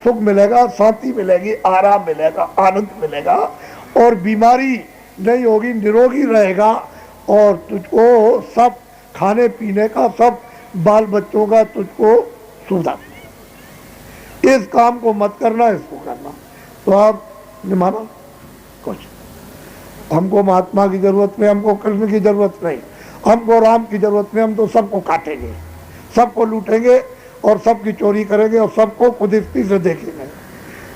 सुख मिलेगा, शांति मिलेगी, आराम मिलेगा, आनंद मिलेगा और बीमारी नहीं होगी, निरोगी रहेगा। और तुझको सब खाने पीने का, सब बाल बच्चों का तुझको सुविधा। इस काम को मत करना, इसको करना। तो आपने माना कुछ, हमको महात्मा की जरूरत नहीं, हमको कृष्ण की जरूरत नहीं, हमको राम की जरूरत नहीं, हम तो सबको काटेंगे, सबको लूटेंगे और सबकी चोरी करेंगे और सबको कुदरती से देखेंगे।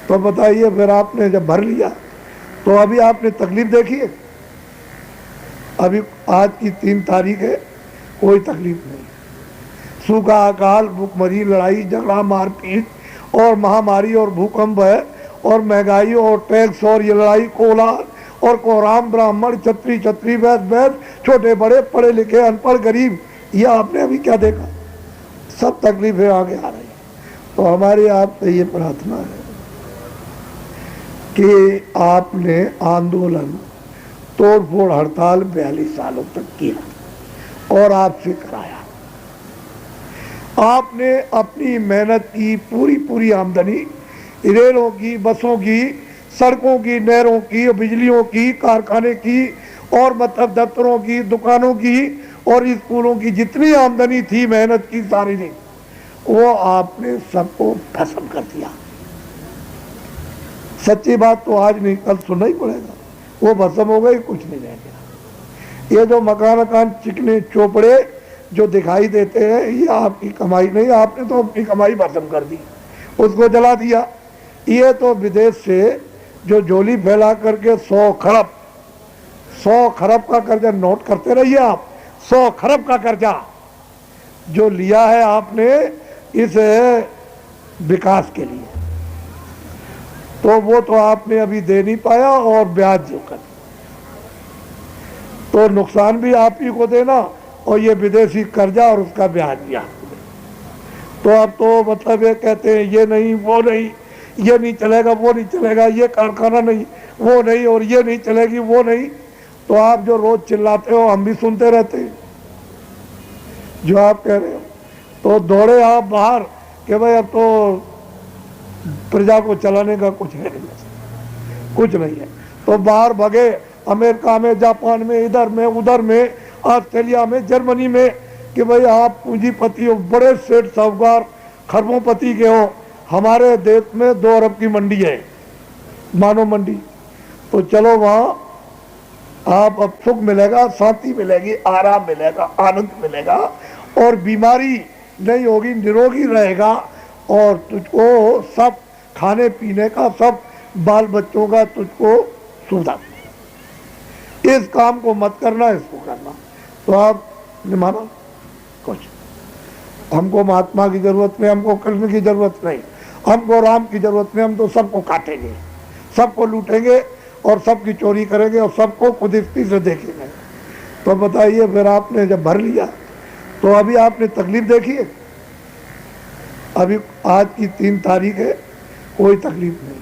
तो बताइए, फिर आपने जब भर लिया तो अभी आपने तकलीफ देखी है? अभी आज की 3 तारीख है, कोई तकलीफ नहीं। सूखा, अकाल, भूखमरी, लड़ाई झगड़ा, मारपीट और महामारी और भूकंप है और महंगाई और टैक्स और ये लड़ाई, कोलाहल और कोहराम, ब्राह्मण, छत्री छत्री, वैश्य वैश्य, छोटे बड़े, पढ़े लिखे, अनपढ़, गरीब, ये आपने अभी क्या देखा? सब तकलीफें आगे आ रही। तो हमारी आपसे ये प्रार्थना है कि आपने आंदोलन, तोड़फोड़, हड़ताल 42 सालों तक किया और आपसे कराया। आपने अपनी मेहनत की, पूरी आमदनी रेलों की, बसों की, सड़कों की, नहरों की, बिजलियों की, कारखाने की और मतलब दफ्तरों की, दुकानों की और स्कूलों की जितनी आमदनी थी, मेहनत की सारी थी, वो आपने सबको भस्म कर दिया। सच्ची बात तो आज नहीं, कल सुनना ही पड़ेगा। वो भस्म हो गई, कुछ नहीं रह गया। ये जो मकान चिकने चोपड़े जो दिखाई देते हैं, ये आपकी कमाई नहीं, आपने तो अपनी कमाई भस्म कर दी, उसको जला दिया। ये तो विदेश से जो झोली फैला करके 100 खरब का कर्जा, नोट करते रहिए आप, 100 खरब का कर्जा जो लिया है आपने इस विकास के लिए, तो वो तो आपने अभी दे नहीं पाया और ब्याज जो कर, तो नुकसान भी आप ही को देना और ये विदेशी कर्जा और उसका ब्याज भी आपको देना। तो अब तो मतलब ये कहते हैं ये नहीं, वो नहीं, ये नहीं चलेगा, वो नहीं चलेगा, ये कारखाना नहीं, वो नहीं, और ये नहीं चलेगी, वो नहीं। तो आप जो रोज चिल्लाते हो, हम भी सुनते रहते हैं जो आप कह रहे हो। तो दौड़े आप बाहर कि भाई अब तो प्रजा को चलाने का कुछ है नहीं, कुछ नहीं है। तो बाहर भगे, अमेरिका में, जापान में, इधर में, उधर में, ऑस्ट्रेलिया में, जर्मनी में, कि भाई आप पूंजीपति हो, बड़े सेठ साहूकार, खरबोपति के हो। हमारे देश में 2 अरब की मंडी है, मानव मंडी। तो चलो वहाँ आप, अब सुख मिलेगा, शांति मिलेगी, आराम मिलेगा, आनंद मिलेगा और बीमारी नहीं होगी, निरोगी रहेगा। और तुझको सब खाने पीने का, सब बाल बच्चों का तुझको सुविधा। इस काम को मत करना, इसको करना। तो आपने माना कुछ, हमको महात्मा की जरूरत नहीं, हमको कृष्ण की जरूरत नहीं, हमको राम की जरूरत नहीं, हम तो सबको काटेंगे, सबको लूटेंगे और सबकी चोरी करेंगे और सबको कुदरती से देखेंगे। तो बताइए, फिर आपने जब भर लिया तो अभी आपने तकलीफ देखी है? अभी आज की 3 तारीख है, कोई तकलीफ नहीं।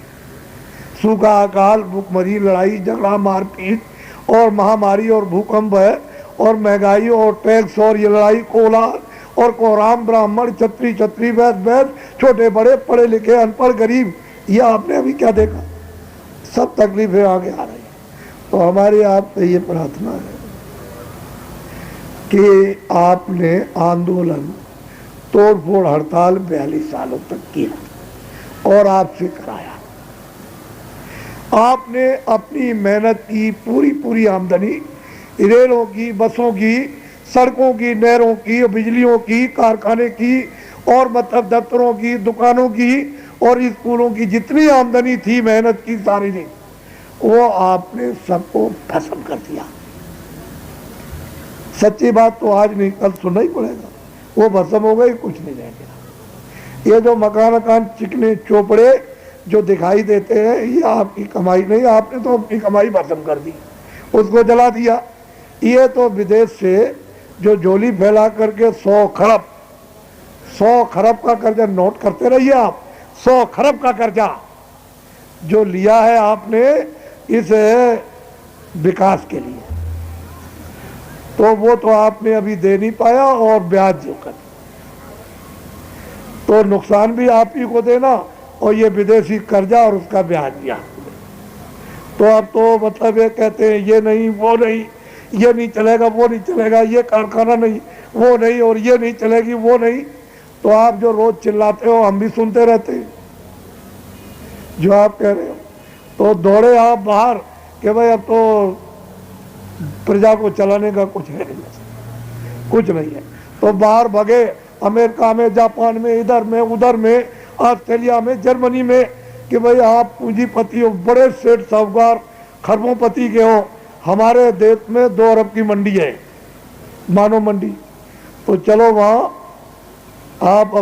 सूखा, अकाल, भूखमरी, लड़ाई झगड़ा, मारपीट और महामारी और भूकंप है और महंगाई और टैक्स और ये लड़ाई, कोलाहल और कोहराम, ब्राह्मण, छत्री छत्री, वैश्य वैश्य, छोटे बड़े, पढ़े लिखे, अनपढ़, गरीब, ये आपने अभी क्या देखा? सब तकलीफें आगे आ रही। तो हमारी आपसे ये प्रार्थना है कि आपने आंदोलन, तोड़फोड़, हड़ताल 42 सालों तक किया और आपसे कराया। आपने अपनी मेहनत की, पूरी आमदनी रेलों की, बसों की, सड़कों की, नहरों की, बिजलियों की, कारखाने की और मतलब दफ्तरों की, दुकानों की और स्कूलों की जितनी आमदनी थी, मेहनत की सारी थी, वो आपने सबको भस्म कर दिया। सच्ची बात तो आज नहीं, कल सुनना ही पड़ेगा। वो भस्म हो गई, कुछ नहीं रह गया। ये जो मकान चिकने चोपड़े जो दिखाई देते हैं, ये आपकी कमाई नहीं, आपने तो अपनी कमाई भस्म कर दी, उसको जला दिया। ये तो विदेश से जो झोली फैला करके 100 खरब का कर्जा, नोट करते रहिए आप, 100 खरब का कर्जा जो लिया है आपने इस विकास के लिए, तो वो तो आपने अभी दे नहीं पाया और ब्याज जो कर, तो नुकसान भी आप ही को देना और ये विदेशी कर्जा और उसका ब्याज दिया। तो अब तो मतलब ये कहते हैं ये नहीं वो नहीं, ये नहीं चलेगा वो नहीं चलेगा, ये कारखाना नहीं वो नहीं, और ये नहीं चलेगी वो नहीं। तो आप जो रोज चिल्लाते हो हम भी सुनते रहते हैं जो आप कह रहे हो। तो दौड़े आप बाहर कि भाई अब तो प्रजा को चलाने का कुछ है नहीं, कुछ नहीं है। तो बाहर भगे, अमेरिका में, जापान में, इधर में उधर में, ऑस्ट्रेलिया में, जर्मनी में, कि भाई आप पूंजीपति हो, बड़े सेठ साहूकार खरबों-पति के हो। हमारे देश में 2 अरब की मंडी है, मानव मंडी। तो चलो वहाँ आप